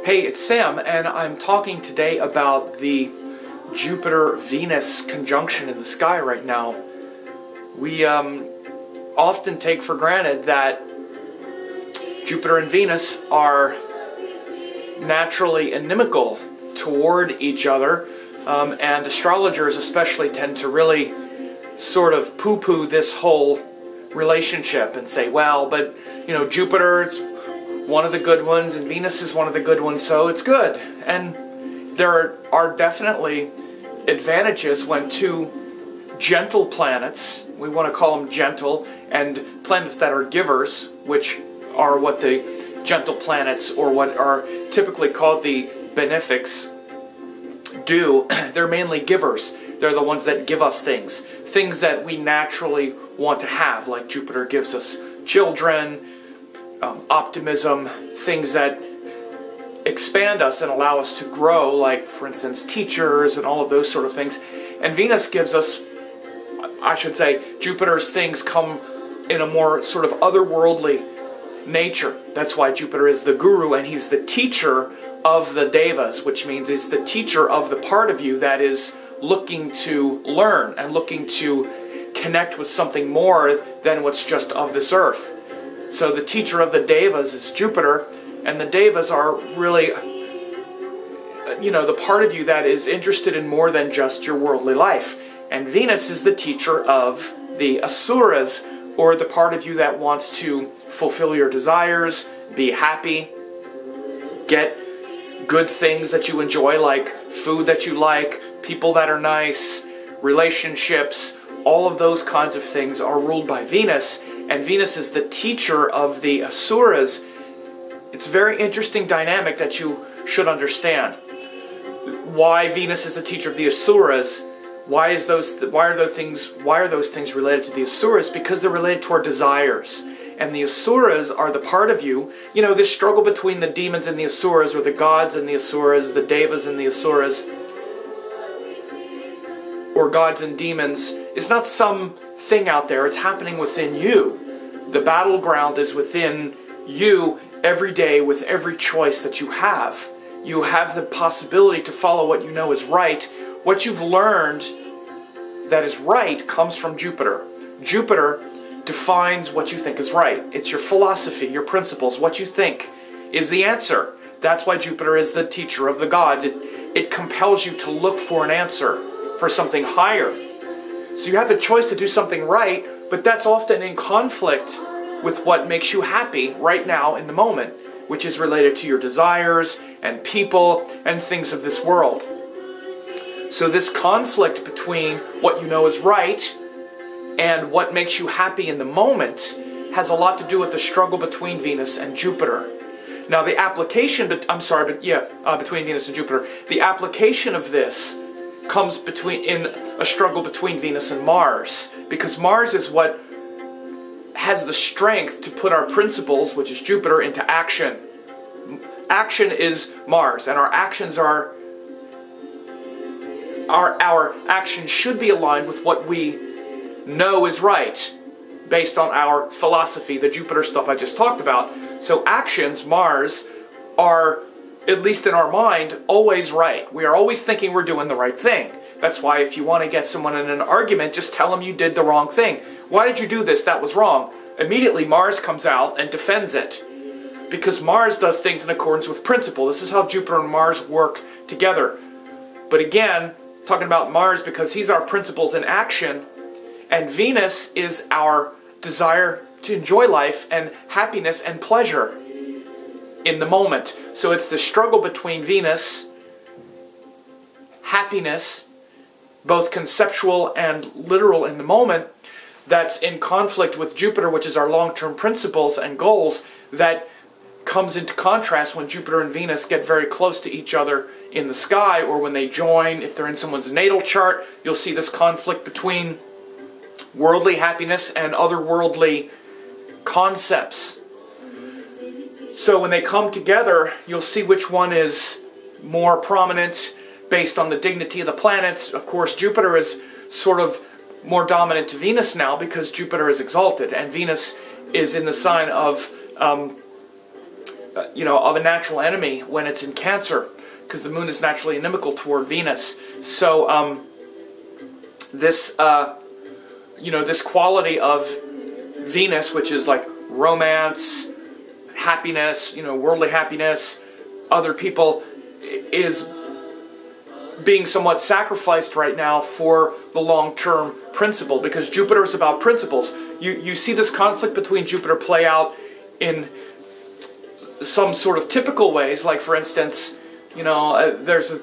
Hey, it's Sam, and I'm talking today about the Jupiter-Venus conjunction in the sky right now. We often take for granted that Jupiter and Venus are naturally inimical toward each other, and astrologers especially tend to really sort of poo-poo this whole relationship and say, well, but, you know, Jupiter, it's one of the good ones, and Venus is one of the good ones, so it's good. And there are definitely advantages when two gentle planets, we want to call them gentle, and planets that are givers, which are what the gentle planets, or what are typically called the benefics, do. They're mainly givers. They're the ones that give us things that we naturally want to have, like Jupiter gives us children, optimism, things that expand us and allow us to grow, like, for instance, teachers and all of those sort of things. And Venus gives us, I should say, Jupiter's things come in a more sort of otherworldly nature. That's why Jupiter is the guru, and he's the teacher of the devas, which means he's the teacher of the part of you that is looking to learn and looking to connect with something more than what's just of this earth. So the teacher of the devas is Jupiter, and the devas are really, you know, the part of you that is interested in more than just your worldly life. And Venus is the teacher of the asuras, or the part of you that wants to fulfill your desires, be happy, get good things that you enjoy, like food that you like, people that are nice, relationships. All of those kinds of things are ruled by Venus, and Venus is the teacher of the asuras. It's a very interesting dynamic that you should understand. Why Venus is the teacher of the asuras? Why are those things related to the asuras? Because they're related to our desires. And the asuras are the part of you, you know, this struggle between the demons and the asuras, or the gods and the asuras, the devas and the asuras, or gods and demons, is not some thing out there. It's happening within you. The battleground is within you every day with every choice that you have. You have the possibility to follow what you know is right. What you've learned that is right comes from Jupiter. Jupiter defines what you think is right. It's your philosophy, your principles. What you think is the answer. That's why Jupiter is the teacher of the gods. It compels you to look for an answer, for something higher. So you have the choice to do something right, but that's often in conflict with what makes you happy right now in the moment, which is related to your desires and people and things of this world. So this conflict between what you know is right and what makes you happy in the moment has a lot to do with the struggle between Venus and Jupiter. Now the application, between Venus and Jupiter, the application of this comes in a struggle between Venus and Mars, because Mars is what has the strength to put our principles, which is Jupiter, into action. Action is Mars, and our actions are our actions should be aligned with what we know is right, based on our philosophy, the Jupiter stuff I just talked about. So actions, Mars, are, at least in our mind, always right. We are always thinking we're doing the right thing. That's why if you want to get someone in an argument, just tell them you did the wrong thing. Why did you do this? That was wrong. Immediately Mars comes out and defends it, because Mars does things in accordance with principle. This is how Jupiter and Mars work together. But again, talking about Mars because he's our principles in action, and Venus is our desire to enjoy life and happiness and pleasure in the moment. So it's the struggle between Venus, happiness, both conceptual and literal in the moment, that's in conflict with Jupiter, which is our long-term principles and goals, that comes into contrast when Jupiter and Venus get very close to each other in the sky, or when they join. If they're in someone's natal chart, you'll see this conflict between worldly happiness and otherworldly concepts. So when they come together, you'll see which one is more prominent based on the dignity of the planets. Of course, Jupiter is sort of more dominant to Venus now because Jupiter is exalted, and Venus is in the sign of of a natural enemy when it's in Cancer, because the moon is naturally inimical toward Venus. So this this quality of Venus, which is like romance, happiness, worldly happiness, other people, is being somewhat sacrificed right now for the long-term principle, because Jupiter is about principles. You see this conflict between Jupiter play out in some sort of typical ways, like for instance, there's a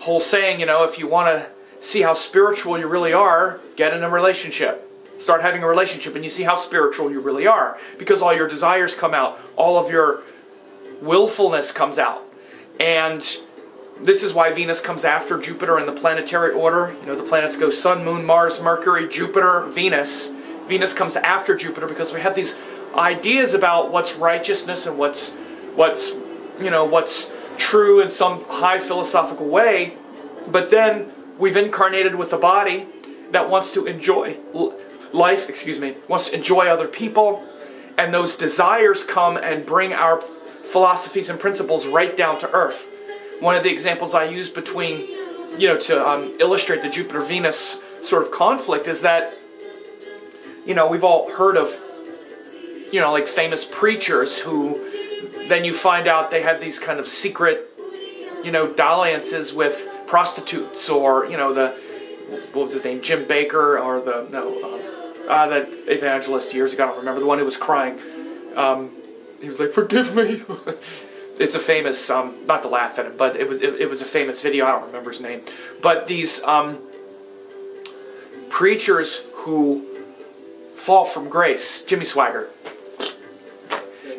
whole saying, if you want to see how spiritual you really are, get in a relationship. Start having a relationship and you see how spiritual you really are, because all your desires come out, all of your willfulness comes out. And this is why Venus comes after Jupiter in the planetary order. The planets go Sun, Moon, Mars, Mercury, Jupiter, Venus. Venus comes after Jupiter because we have these ideas about what's righteousness and what's true in some high philosophical way. But then we've incarnated with a body that wants to enjoy life, wants to enjoy other people, and those desires come and bring our philosophies and principles right down to earth. One of the examples I use between, to illustrate the Jupiter-Venus sort of conflict is that, we've all heard of, like famous preachers who then you find out they have these kind of secret, dalliances with prostitutes, or, what was his name, Jim Bakker, or that evangelist years ago, I don't remember, the one who was crying. He was like, "Forgive me." It's a famous, not to laugh at him, but it was a famous video. I don't remember his name. But these preachers who fall from grace, Jimmy Swaggart.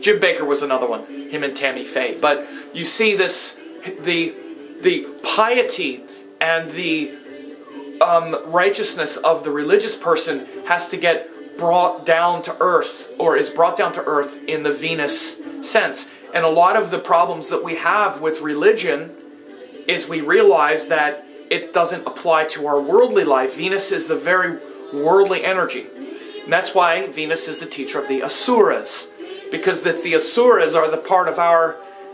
Jim Bakker was another one, him and Tammy Faye. But you see this, the piety and the righteousness of the religious person has to get brought down to earth, or is brought down to earth in the Venus sense. And a lot of the problems that we have with religion is we realize that it doesn't apply to our worldly life. Venus is the very worldly energy. And that's why Venus is the teacher of the Asuras. Because the Asuras are the part of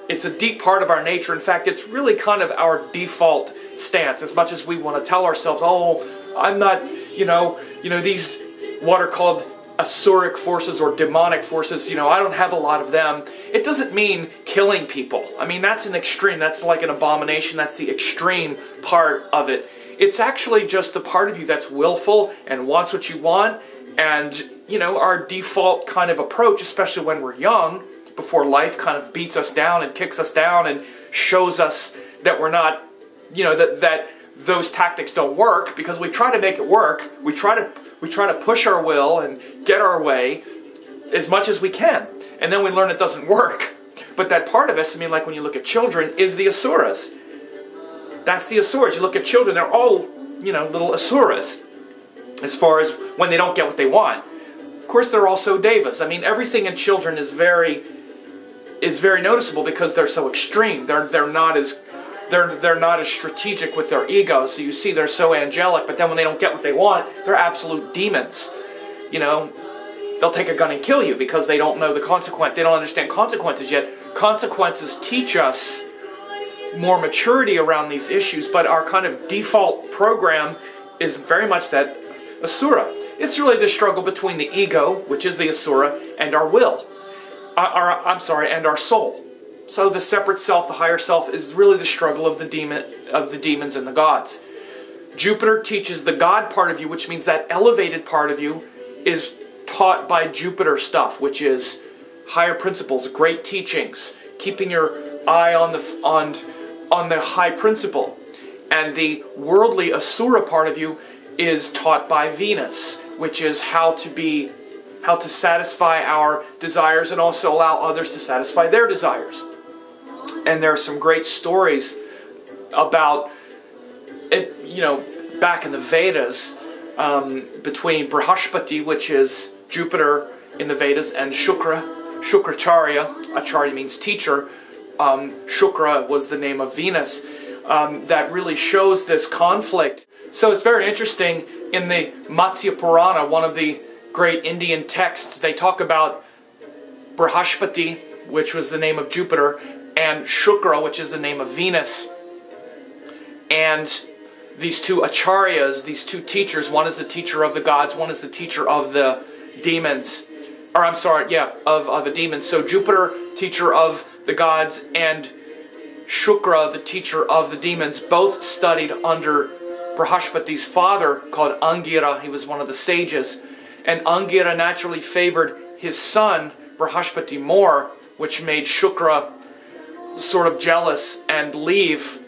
it's a deep part of our nature. In fact, it's really kind of our default stance. As much as we want to tell ourselves, oh, I'm not, these what are called Asuric forces or demonic forces, I don't have a lot of them. It doesn't mean killing people. I mean, that's an extreme. That's like an abomination. That's the extreme part of it. It's actually just the part of you that's willful and wants what you want. And, our default kind of approach, especially when we're young, before life kind of beats us down and kicks us down and shows us that we're not, that those tactics don't work, because we try to make it work. We try to push our will and get our way as much as we can. And then we learn it doesn't work. But that part of us, like when you look at children, is the Asuras. That's the Asuras. You look at children, they're all, little Asuras, as far as when they don't get what they want. Of course, they're also Devas. Everything in children is very noticeable because they're so extreme. They're not as strategic with their ego. So you see they're so angelic, but then when they don't get what they want, they're absolute demons. They'll take a gun and kill you because they don't know the consequence. They don't understand consequences yet. Consequences teach us more maturity around these issues, but our kind of default program is very much that Asura. It's really the struggle between the ego, which is the Asura, and our will. And our soul. So the separate self, the higher self, is really the struggle of the demons and the gods. Jupiter teaches the God part of you, which means that elevated part of you is taught by Jupiter stuff, which is higher principles, great teachings, keeping your eye on the high principle. And the worldly Asura part of you is taught by Venus, which is how to satisfy our desires and also allow others to satisfy their desires. And there are some great stories about it, back in the Vedas, between Brhaspati, which is Jupiter in the Vedas, and Shukracharya. Acharya means teacher. Shukra was the name of Venus. That really shows this conflict. So it's very interesting. In the Matsya Purana, one of the great Indian texts, they talk about Brhaspati, which was the name of Jupiter, and Shukra, which is the name of Venus. And these two acharyas, these two teachers, one is the teacher of the gods, one is the teacher of the demons. Or I'm sorry, yeah, of the demons. So Jupiter, teacher of the gods, and Shukra, the teacher of the demons, both studied under Brhaspati's father, called Angira. He was one of the sages. And Angira naturally favored his son, Brhaspati, more, which made Shukra sort of jealous and leave.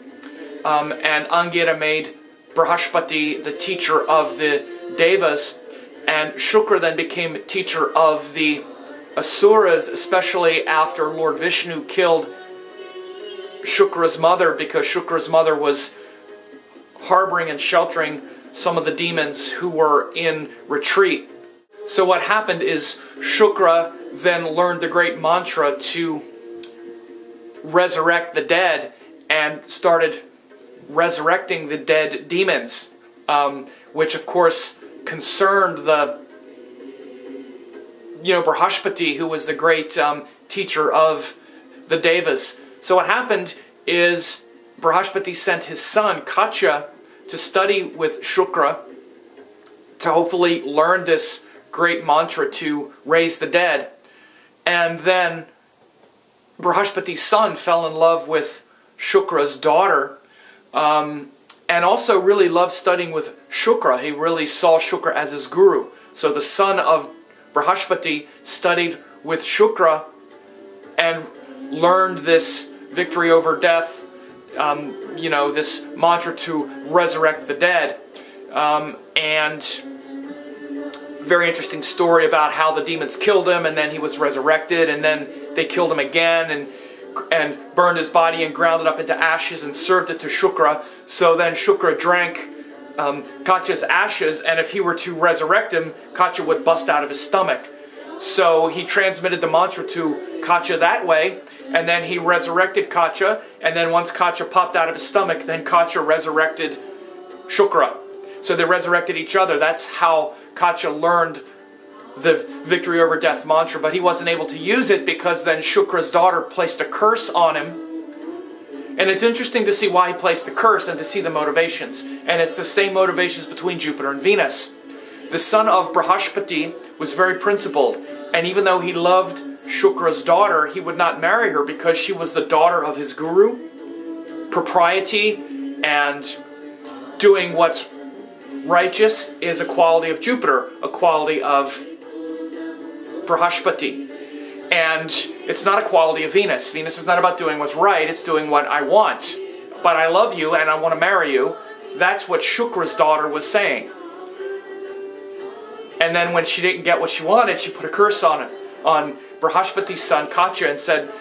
And Angira made Brhaspati the teacher of the Devas, and Shukra then became teacher of the Asuras, especially after Lord Vishnu killed Shukra's mother, because Shukra's mother was harboring and sheltering some of the demons who were in retreat. So what happened is Shukra then learned the great mantra to resurrect the dead and started resurrecting the dead demons, which of course concerned the, Brhaspati, who was the great teacher of the Devas. So what happened is Brhaspati sent his son Katya to study with Shukra to hopefully learn this great mantra to raise the dead. And then Brhaspati's son fell in love with Shukra's daughter, and also really loved studying with Shukra. He really saw Shukra as his guru. So the son of Brhaspati studied with Shukra and learned this victory over death, this mantra to resurrect the dead. And very interesting story about how the demons killed him, and then he was resurrected, and then they killed him again, and burned his body and ground it up into ashes and served it to Shukra. So then Shukra drank Katya's ashes, and if he were to resurrect him, Katya would bust out of his stomach. So he transmitted the mantra to Katya that way, and then he resurrected Katya, and then once Katya popped out of his stomach, then Katya resurrected Shukra. So they resurrected each other. That's how Katya learned the victory over death mantra, but he wasn't able to use it because then Shukra's daughter placed a curse on him. And it's interesting to see why he placed the curse and to see the motivations. And it's the same motivations between Jupiter and Venus. The son of Brhaspati was very principled, and even though he loved Shukra's daughter, he would not marry her because she was the daughter of his guru. Propriety and doing what's righteous is a quality of Jupiter, a quality of Brhaspati. And it's not a quality of Venus. Venus is not about doing what's right, it's doing what I want. But I love you and I want to marry you. That's what Shukra's daughter was saying. And then when she didn't get what she wanted, she put a curse on Brhaspati's son Katya and said,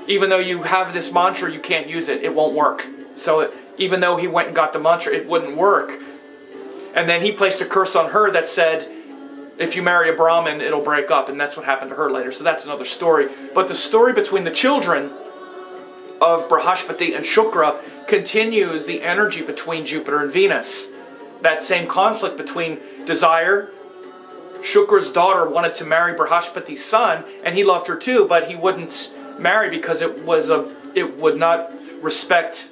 even though you have this mantra, you can't use it. It won't work. So even though he went and got the mantra, it wouldn't work. And then he placed a curse on her that said, if you marry a Brahmin, it'll break up. And that's what happened to her later. So that's another story. But the story between the children of Brhaspati and Shukra continues the energy between Jupiter and Venus. That same conflict between desire. Shukra's daughter wanted to marry Brhaspati's son, and he loved her too, but he wouldn't marry because it would not respect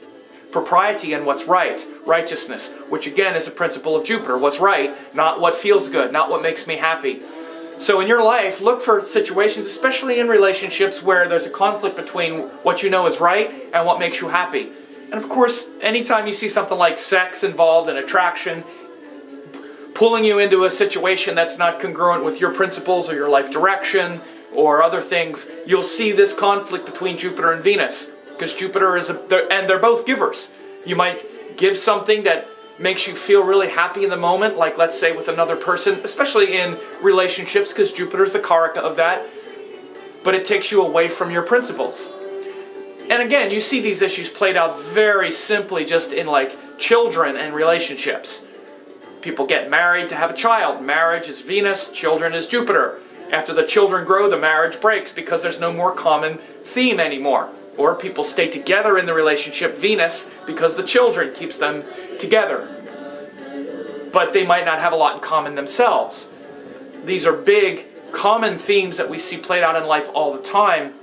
propriety and what's right, righteousness, which again is a principle of Jupiter. What's right, not what feels good, not what makes me happy. So in your life, look for situations, especially in relationships, where there's a conflict between what you know is right and what makes you happy. And of course, anytime you see something like sex involved in attraction, pulling you into a situation that's not congruent with your principles or your life direction or other things, you'll see this conflict between Jupiter and Venus. Because Jupiter is and they're both givers. You might give something that makes you feel really happy in the moment, like let's say with another person, especially in relationships, because Jupiter's the karaka of that, but it takes you away from your principles. And again, you see these issues played out very simply just in like children and relationships. People get married to have a child. Marriage is Venus, children is Jupiter. After the children grow, the marriage breaks because there's no more common theme anymore. Or people stay together in the relationship, Venus, because the children keeps them together. But they might not have a lot in common themselves. These are big, common themes that we see played out in life all the time.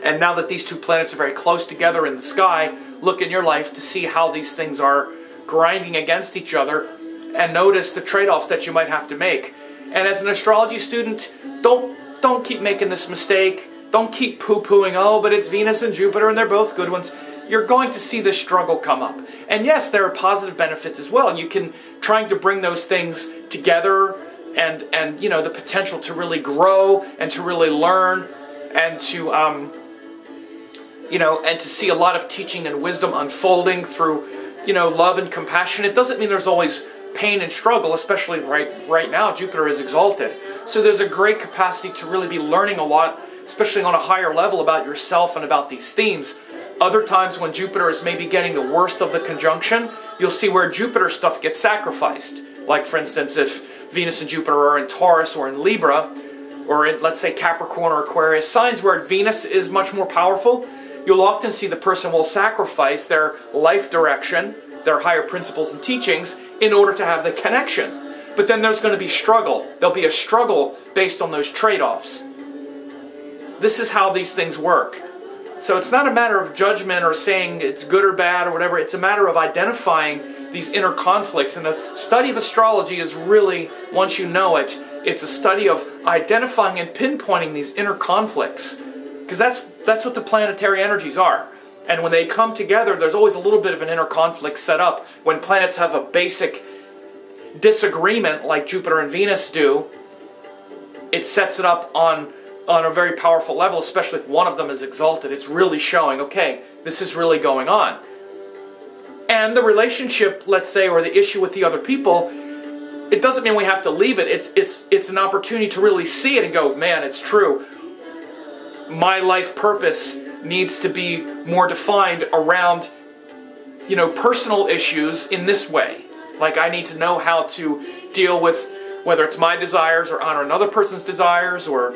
And now that these two planets are very close together in the sky, look in your life to see how these things are grinding against each other, and notice the trade-offs that you might have to make. And as an astrology student, don't keep making this mistake. Don't keep poo-pooing, oh, but it's Venus and Jupiter and they're both good ones. You're going to see this struggle come up. And yes, there are positive benefits as well. And you can, trying to bring those things together and you know, the potential to really grow and to really learn and to, you know, and to see a lot of teaching and wisdom unfolding through, you know, love and compassion. It doesn't mean there's always pain and struggle, especially right now. Jupiter is exalted. So there's a great capacity to really be learning a lot, especially on a higher level, about yourself and about these themes. Other times when Jupiter is maybe getting the worst of the conjunction, you'll see where Jupiter stuff gets sacrificed. Like, for instance, if Venus and Jupiter are in Taurus or in Libra, or in, let's say, Capricorn or Aquarius, signs where Venus is much more powerful, you'll often see the person will sacrifice their life direction, their higher principles and teachings, in order to have the connection. But then there's going to be struggle. There'll be a struggle based on those trade-offs. This is how these things work. So it's not a matter of judgment or saying it's good or bad or whatever. It's a matter of identifying these inner conflicts. And the study of astrology is really, once you know it, it's a study of identifying and pinpointing these inner conflicts. Because that's what the planetary energies are. And when they come together, there's always a little bit of an inner conflict set up. When planets have a basic disagreement like Jupiter and Venus do, it sets it up on a very powerful level, especially if one of them is exalted. It's really showing, okay, this is really going on. And the relationship, let's say, or the issue with the other people, it doesn't mean we have to leave it. It's an opportunity to really see it and go, man, it's true. My life purpose needs to be more defined around, you know, personal issues in this way. Like, I need to know how to deal with whether it's my desires or honor another person's desires, or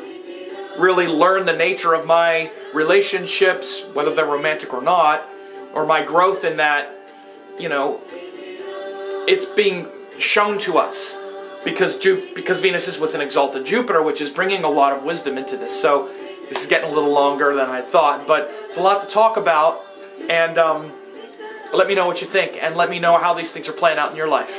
really learn the nature of my relationships, whether they're romantic or not, or my growth in that, you know, it's being shown to us because Venus is with an exalted Jupiter, which is bringing a lot of wisdom into this. So this is getting a little longer than I thought, but it's a lot to talk about, and let me know what you think, and let me know how these things are playing out in your life.